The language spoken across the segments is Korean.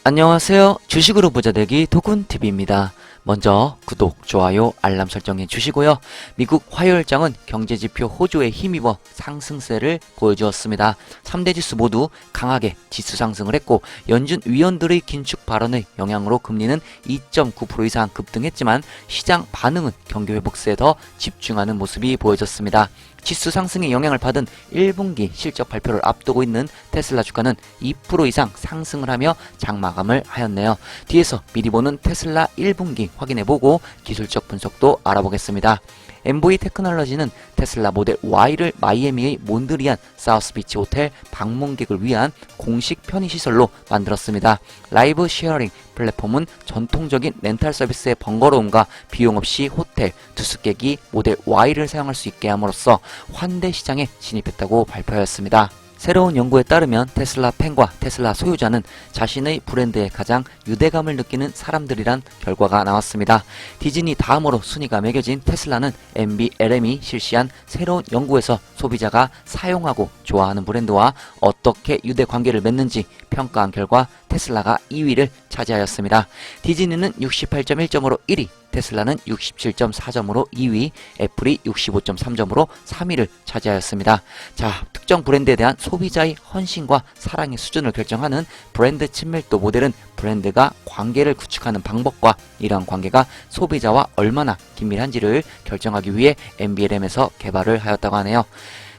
안녕하세요. 주식으로 부자되기 도군TV입니다. 먼저 구독, 좋아요, 알람 설정해 주시고요. 미국 화요일장은 경제지표 호조에 힘입어 상승세를 보여주었습니다. 3대 지수 모두 강하게 지수 상승을 했고 연준 위원들의 긴축 발언의 영향으로 금리는 2.9% 이상 급등했지만 시장 반응은 경기 회복세에 더 집중하는 모습이 보여졌습니다. 지수 상승의 영향을 받은 1분기 실적 발표를 앞두고 있는 테슬라 주가는 2% 이상 상승을 하며 장마감을 하였네요. 뒤에서 미리 보는 테슬라 1분기 확인해보고 기술적 분석도 알아보겠습니다. MV 테크놀로지는 테슬라 모델 Y를 마이애미의 몬드리안 사우스비치 호텔 방문객을 위한 공식 편의시설로 만들었습니다. 라이브 쉐어링 플랫폼은 전통적인 렌탈 서비스의 번거로움과 비용 없이 호텔, 투숙객이 모델 Y를 사용할 수 있게 함으로써 환대 시장에 진입했다고 발표하였습니다. 새로운 연구에 따르면 테슬라 팬과 테슬라 소유자는 자신의 브랜드에 가장 유대감을 느끼는 사람들이란 결과가 나왔습니다. 디즈니 다음으로 순위가 매겨진 테슬라는 MBLM이 실시한 새로운 연구에서 소비자가 사용하고 좋아하는 브랜드와 어떻게 유대 관계를 맺는지 평가한 결과 테슬라가 2위를 차지하였습니다. 디즈니는 68.1점으로 1위, 테슬라는 67.4점으로 2위, 애플이 65.3점으로 3위를 차지하였습니다. 자, 특정 브랜드에 대한 소비자의 헌신과 사랑의 수준을 결정하는 브랜드 친밀도 모델은 브랜드가 관계를 구축하는 방법과 이러한 관계가 소비자와 얼마나 긴밀한지를 결정하기 위해 MBLM에서 개발을 하였다고 하네요.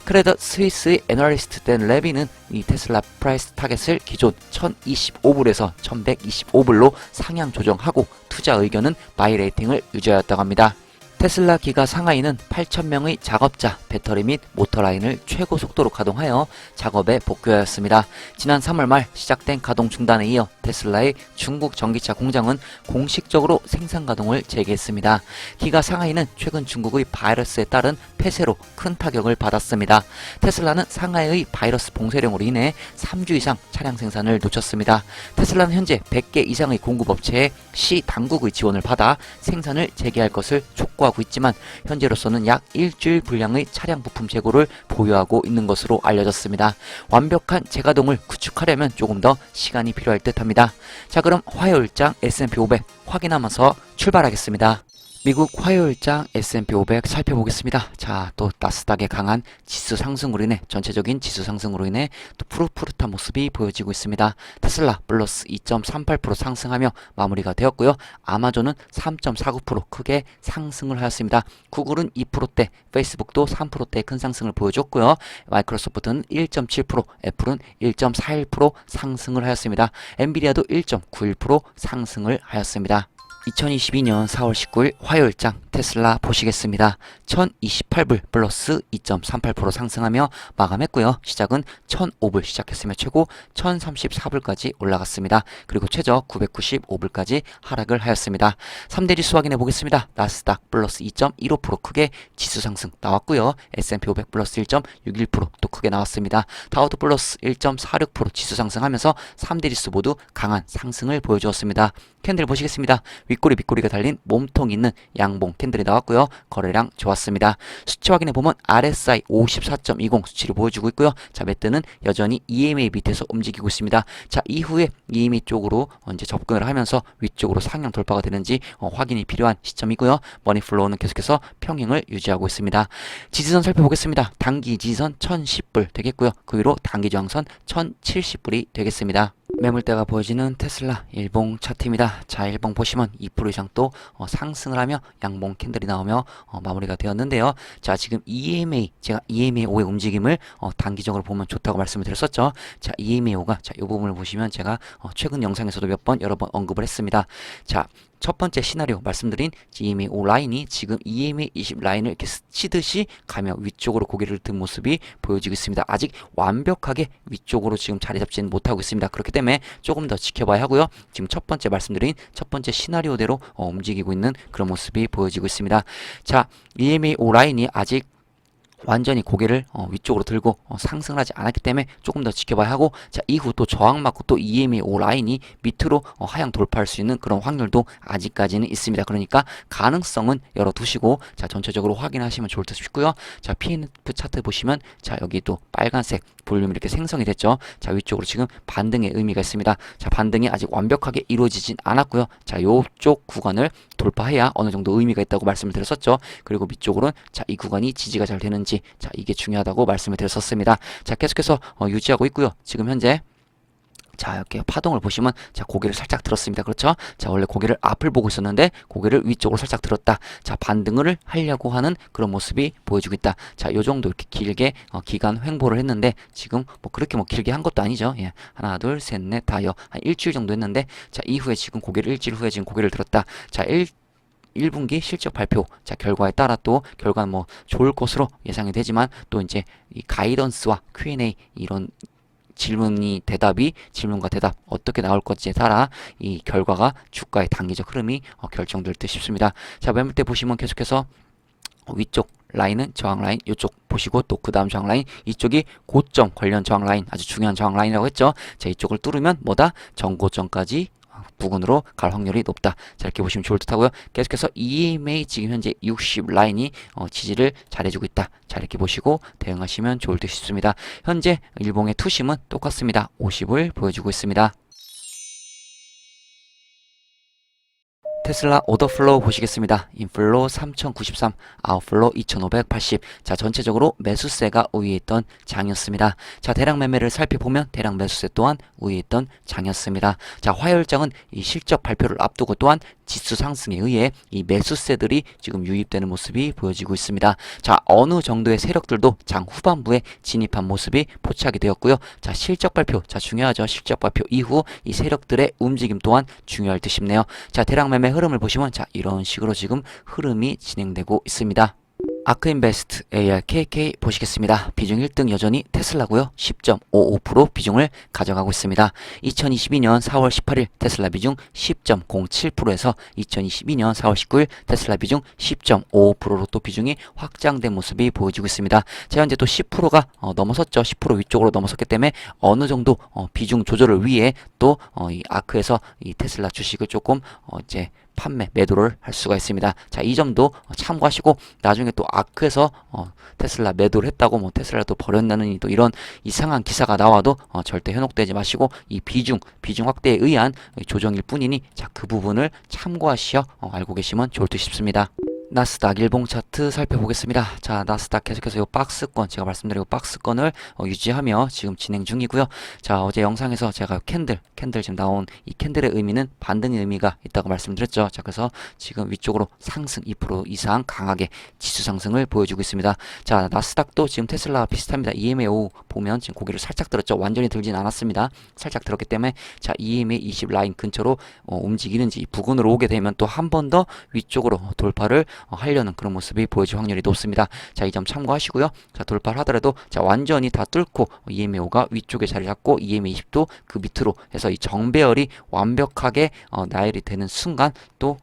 크레딧 스위스의 애널리스트 댄 레비는 이 테슬라 프라이스 타겟을 기존 1025불에서 1125불로 상향 조정하고 투자 의견은 바이 레이팅을 유지하였다고 합니다. 테슬라 기가 상하이는 8,000명의 작업자, 배터리 및 모터 라인을 최고 속도로 가동하여 작업에 복귀하였습니다. 지난 3월 말 시작된 가동 중단에 이어 테슬라의 중국 전기차 공장은 공식적으로 생산 가동을 재개했습니다. 기가 상하이는 최근 중국의 바이러스에 따른 폐쇄로 큰 타격을 받았습니다. 테슬라는 상하이의 바이러스 봉쇄령으로 인해 3주 이상 차량 생산을 놓쳤습니다. 테슬라는 현재 100개 이상의 공급업체에 시 당국의 지원을 받아 생산을 재개할 것을 촉구하고 있지만 현재로서는 약 일주일 분량의 차량 부품 재고를 보유하고 있는 것으로 알려졌습니다. 완벽한 재가동을 구축하려면 조금 더 시간이 필요할 듯합니다. 자, 그럼 화요일장 S&P 500 확인하면서 출발하겠습니다. 미국 화요일장 S&P 500 살펴보겠습니다. 자, 또 나스닥의 강한 지수 상승으로 인해 전체적인 지수 상승으로 인해 또 푸릇푸릇한 모습이 보여지고 있습니다. 테슬라 플러스 2.38% 상승하며 마무리가 되었고요. 아마존은 3.49% 크게 상승을 하였습니다. 구글은 2%대, 페이스북도 3%대 큰 상승을 보여줬고요. 마이크로소프트는 1.7%, 애플은 1.41% 상승을 하였습니다. 엔비디아도 1.91% 상승을 하였습니다. 2022년 4월 19일 화요일장 테슬라 보시겠습니다. 1028불 플러스 2.38% 상승하며 마감했고요. 시작은 1005불 시작했으며 최고 1034불까지 올라갔습니다. 그리고 최저 995불까지 하락을 하였습니다. 3대 지수 확인해 보겠습니다. 나스닥 플러스 2.15% 크게 지수 상승 나왔고요. S&P 500 플러스 1.61%또 크게 나왔습니다. 다우도 플러스 1.46% 지수 상승하면서 3대 지수 모두 강한 상승을 보여주었습니다. 캔들 보시겠습니다. 윗꼬리 밑꼬리가 달린 몸통 있는 양봉 캔들이 나왔고요. 거래량 좋았습니다. 수치 확인해 보면 RSI 54.20 수치를 보여주고 있고요. 자, 매트는 여전히 EMA 밑에서 움직이고 있습니다. 자, 이후에 EMA 쪽으로 이제 접근을 하면서 위쪽으로 상향 돌파가 되는지 확인이 필요한 시점이고요. 머니플로우는 계속해서 평행을 유지하고 있습니다. 지지선 살펴보겠습니다. 단기 지지선 1010불 되겠고요. 그 위로 단기 저항선 1070불이 되겠습니다. 매물대가 보여지는 테슬라 일봉 차트입니다. 자, 일봉 보시면 2% 이상 또 상승을 하며 양봉 캔들이 나오며 마무리가 되었는데요. 자, 지금 EMA, 제가 EMA5의 움직임을 단기적으로 보면 좋다고 말씀을 드렸었죠. 자, EMA5가 자, 이 부분을 보시면 제가 최근 영상에서도 여러 번 언급을 했습니다. 자, 첫 번째 시나리오 말씀드린 EMA5 라인이 지금 EMA20 라인을 이렇게 스치듯이 가며 위쪽으로 고개를 든 모습이 보여지고 있습니다. 아직 완벽하게 위쪽으로 지금 자리 잡지는 못하고 있습니다. 그렇기 때문에 조금 더 지켜봐야 하고요. 지금 첫 번째 말씀드린 첫 번째 시나리오대로 움직이고 있는 그런 모습이 보여지고 있습니다. 자, EMA5 라인이 아직 완전히 고개를 위쪽으로 들고 상승을 하지 않았기 때문에 조금 더 지켜봐야 하고, 자, 이후 또 저항 맞고 또 EMA5 라인이 밑으로 하향 돌파할 수 있는 그런 확률도 아직까지는 있습니다. 그러니까 가능성은 열어두시고, 자, 전체적으로 확인하시면 좋을 듯 싶고요. 자, PNF 차트 보시면, 자, 여기 또 빨간색 볼륨이 이렇게 생성이 됐죠. 자, 위쪽으로 지금 반등의 의미가 있습니다. 자, 반등이 아직 완벽하게 이루어지진 않았고요. 자, 요쪽 구간을 돌파해야 어느 정도 의미가 있다고 말씀을 드렸었죠. 그리고 밑쪽으로는 자, 이 구간이 지지가 잘 되는지, 자, 이게 중요하다고 말씀을 드렸었습니다. 자, 계속해서 유지하고 있고요. 지금 현재 자, 이렇게 파동을 보시면 자, 고개를 살짝 들었습니다. 그렇죠? 자, 원래 고개를 앞을 보고 있었는데 고개를 위쪽으로 살짝 들었다. 자, 반등을 하려고 하는 그런 모습이 보여주고 있다. 자, 요 정도 이렇게 길게 기간 횡보를 했는데 지금 뭐 그렇게 뭐 길게 한 것도 아니죠. 예. 하나, 둘, 셋, 넷, 다여 한 일주일 정도 했는데 자, 이후에 지금 고개를 일주일 후에 지금 고개를 들었다. 자, 1분기 실적 발표, 자, 결과에 따라 또 결과는 뭐 좋을 것으로 예상이 되지만 또 이제 이 가이던스와 Q&A 이런 질문과 대답 어떻게 나올 것지에 따라 이 결과가 주가의 단기적 흐름이 결정될 듯 싶습니다. 자, 매물대 보시면 계속해서 위쪽 라인은 저항 라인, 이쪽 보시고 또 그 다음 저항 라인, 이쪽이 고점 관련 저항 라인, 아주 중요한 저항 라인이라고 했죠. 자, 이쪽을 뚫으면 뭐다? 전고점까지 부근으로 갈 확률이 높다. 자, 이렇게 보시면 좋을 듯 하고요. 계속해서 EMA 지금 현재 60 라인이 지지를 잘해주고 있다. 자, 이렇게 보시고 대응하시면 좋을 듯 싶습니다. 현재 일봉의 투심은 똑같습니다. 50을 보여주고 있습니다. 테슬라 오더플로우 보시겠습니다. 인플로우 3093, 아웃플로우 2580. 자, 전체적으로 매수세가 우위에 있던 장이었습니다. 자, 대량 매매를 살펴보면 대량 매수세 또한 우위에 있던 장이었습니다. 자, 화요일장은 이 실적 발표를 앞두고 또한 지수 상승에 의해 이 매수세들이 지금 유입되는 모습이 보여지고 있습니다. 자, 어느 정도의 세력들도 장 후반부에 진입한 모습이 포착이 되었고요. 자, 실적 발표, 자, 중요하죠. 실적 발표 이후 이 세력들의 움직임 또한 중요할 듯 싶네요. 자, 대량 매매 흐름을 보시면 자, 이런 식으로 지금 흐름이 진행되고 있습니다. 아크인베스트 ARKK 보시겠습니다. 비중 1등 여전히 테슬라고요. 10.55% 비중을 가져가고 있습니다. 2022년 4월 18일 테슬라 비중 10.07%에서 2022년 4월 19일 테슬라 비중 10.55%로 또 비중이 확장된 모습이 보여지고 있습니다. 자, 현재 또 10%가 넘어섰죠. 10% 위쪽으로 넘어섰기 때문에 어느 정도 비중 조절을 위해 또 이 아크에서 이 테슬라 주식을 조금 이제 판매, 매도를 할 수가 있습니다. 자, 이 점도 참고하시고 나중에 또 아크에서 테슬라 매도를 했다고 뭐 테슬라를 또 버렸다는 또 이런 이상한 기사가 나와도 절대 현혹되지 마시고 이 비중 확대에 의한 조정일 뿐이니 자, 그 부분을 참고하시어 알고 계시면 좋을 듯 싶습니다. 나스닥 일봉 차트 살펴보겠습니다. 자, 나스닥 계속해서 이 박스권, 제가 말씀드린 박스권을 유지하며 지금 진행 중이고요. 자, 어제 영상에서 제가 캔들 지금 나온 이 캔들의 의미는 반등의 의미가 있다고 말씀드렸죠. 자, 그래서 지금 위쪽으로 상승 2% 이상 강하게 지수 상승을 보여주고 있습니다. 자, 나스닥도 지금 테슬라와 비슷합니다. EMA5 보면 지금 고개를 살짝 들었죠. 완전히 들진 않았습니다. 살짝 들었기 때문에 자, EMA 20 라인 근처로 움직이는지 부근으로 오게 되면 또 한 번 더 위쪽으로 돌파를 하려는 그런 모습이 보여질 확률이 높습니다. 자, 이 점 참고하시고요. 자, 돌파를 하더라도 자, 완전히 다 뚫고 EMA5가 위쪽에 자리 잡고 EMA20도 그 밑으로 해서 이 정배열이 완벽하게 나열이 되는 순간 또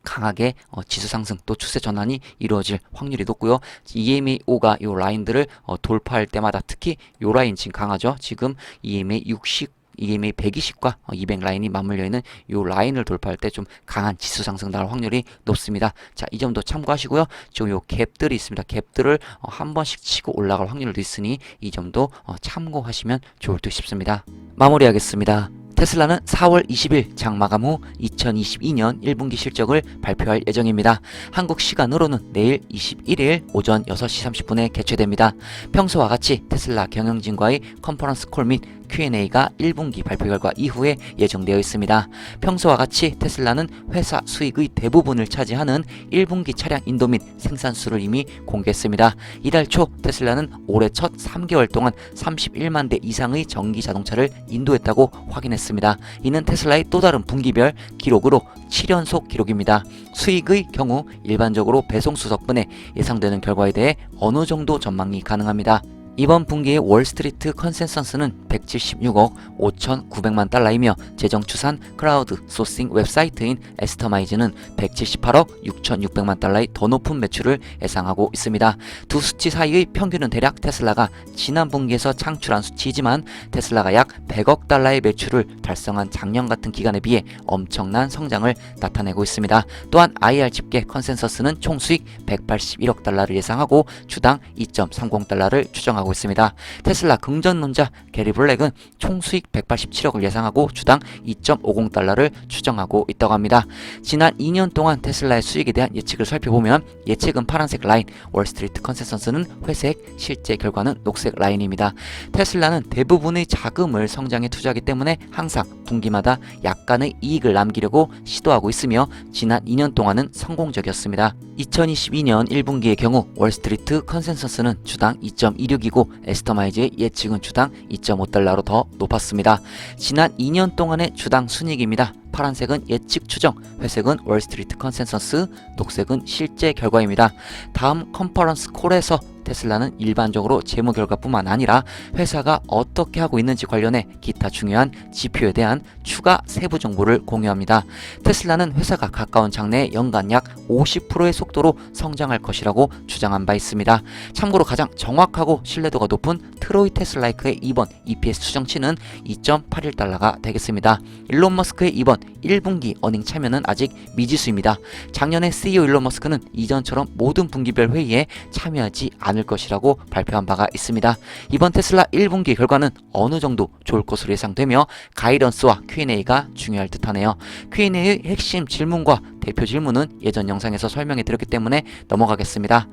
강하게 지수 상승 또 추세 전환이 이루어질 확률이 높고요. EMA5가 이 라인들을 돌파할 때마다 특히 이 라인 지금 강하죠. 지금 EMA 60 EMA 120과 200 라인이 맞물려 있는 이 라인을 돌파할 때 좀 강한 지수 상승 나올 확률이 높습니다. 자, 이 점도 참고하시고요. 지금 요 갭들이 있습니다. 갭들을 한 번씩 치고 올라갈 확률도 있으니 이 점도 참고하시면 좋을 듯 싶습니다. 마무리하겠습니다. 테슬라는 4월 20일 장 마감 후 2022년 1분기 실적을 발표할 예정입니다. 한국 시간으로는 내일 21일 오전 6시 30분에 개최됩니다. 평소와 같이 테슬라 경영진과의 컨퍼런스 콜 및 Q&A가 1분기 발표 결과 이후에 예정되어 있습니다. 평소와 같이 테슬라는 회사 수익의 대부분을 차지하는 1분기 차량 인도 및 생산수를 이미 공개했습니다. 이달 초 테슬라는 올해 첫 3개월 동안 31만 대 이상의 전기 자동차를 인도했다고 확인했습니다. 이는 테슬라의 또 다른 분기별 기록으로 7연속 기록입니다. 수익의 경우 일반적으로 배송수 덕분에 예상되는 결과에 대해 어느 정도 전망이 가능합니다. 이번 분기의 월스트리트 컨센서스는 176억 5,900만 달러이며 재정추산 클라우드 소싱 웹사이트인 에스터마이즈는 178억 6,600만 달러의 더 높은 매출을 예상하고 있습니다. 두 수치 사이의 평균은 대략 테슬라가 지난 분기에서 창출한 수치이지만 테슬라가 약 100억 달러의 매출을 달성한 작년 같은 기간에 비해 엄청난 성장을 나타내고 있습니다. 또한 IR 집계 컨센서스는 총 수익 181억 달러를 예상하고 주당 2.30달러를 추정하고 예상하고 있습니다. 테슬라 긍정론자 게리 블랙은 총 수익 187억을 예상하고 주당 2.50달러를 추정하고 있다고 합니다. 지난 2년 동안 테슬라의 수익에 대한 예측을 살펴보면 예측은 파란색 라인, 월스트리트 컨센서스는 회색, 실제 결과는 녹색 라인입니다. 테슬라는 대부분의 자금을 성장에 투자하기 때문에 항상 분기마다 약간의 이익을 남기려고 시도하고 있으며 지난 2년 동안은 성공적이었습니다. 2022년 1분기의 경우 월스트리트 컨센서스는 주당 2.26이고 에스터마이즈의 예측은 주당 2.5달러로 더 높았습니다. 지난 2년 동안의 주당 순이익입니다. 파란색은 예측 추정, 회색은 월스트리트 컨센서스, 녹색은 실제 결과입니다. 다음 컨퍼런스 콜에서 테슬라는 일반적으로 재무 결과뿐만 아니라 회사가 어떻게 하고 있는지 관련해 기타 중요한 지표에 대한 추가 세부 정보를 공유합니다. 테슬라는 회사가 가까운 장래에 연간 약 50%의 속도로 성장할 것이라고 주장한 바 있습니다. 참고로 가장 정확하고 신뢰도가 높은 트로이 테슬라이크의 이번 EPS 추정치는 2.81달러가 되겠습니다. 일론 머스크의 이번 1분기 어닝 참여는 아직 미지수입니다. 작년에 CEO 일론 머스크는 이전처럼 모든 분기별 회의에 참여하지 않을 것이라고 발표한 바가 있습니다. 이번 테슬라 1분기 결과는 어느 정도 좋을 것으로 예상되며 가이던스와 Q&A가 중요할 듯하네요. Q&A의 핵심 질문과 대표 질문은 예전 영상에서 설명해 드렸기 때문에 넘어가겠습니다.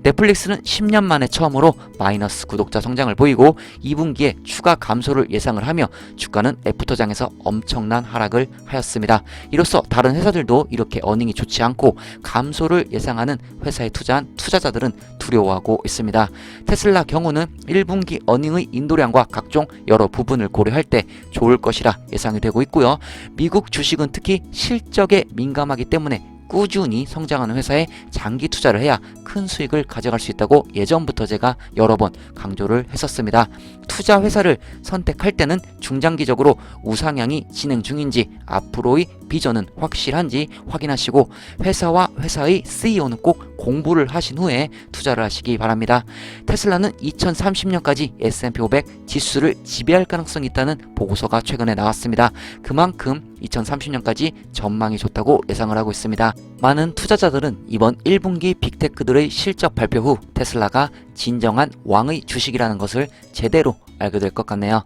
넷플릭스는 10년 만에 처음으로 마이너스 구독자 성장을 보이고 2분기에 추가 감소를 예상을 하며 주가는 애프터장에서 엄청난 하락을 하였습니다. 이로써 다른 회사들도 이렇게 어닝이 좋지 않고 감소를 예상하는 회사에 투자한 투자자들은 두려워하고 있습니다. 테슬라 경우는 1분기 어닝의 인도량과 각종 여러 부분을 고려할 때 좋을 것이라 예상이 되고 있고요. 미국 주식은 특히 실적에 민감하기 때문에 꾸준히 성장하는 회사에 장기 투자를 해야 큰 수익을 가져갈 수 있다고 예전부터 제가 여러 번 강조를 했었습니다. 투자 회사를 선택할 때는 중장기적으로 우상향이 진행 중인지 앞으로의 비전은 확실한지 확인하시고 회사와 회사의 CEO는 꼭 공부를 하신 후에 투자를 하시기 바랍니다. 테슬라는 2030년까지 S&P 500 지수를 지배할 가능성이 있다는 보고서가 최근에 나왔습니다. 그만큼 2030년까지 전망이 좋다고 예상을 하고 있습니다. 많은 투자자들은 이번 1분기 빅테크들의 실적 발표 후 테슬라가 진정한 왕의 주식이라는 것을 제대로 알게 될 것 같네요.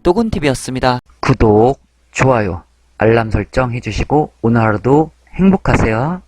또군TV였습니다. 구독, 좋아요, 알람 설정 해주시고 오늘 하루도 행복하세요.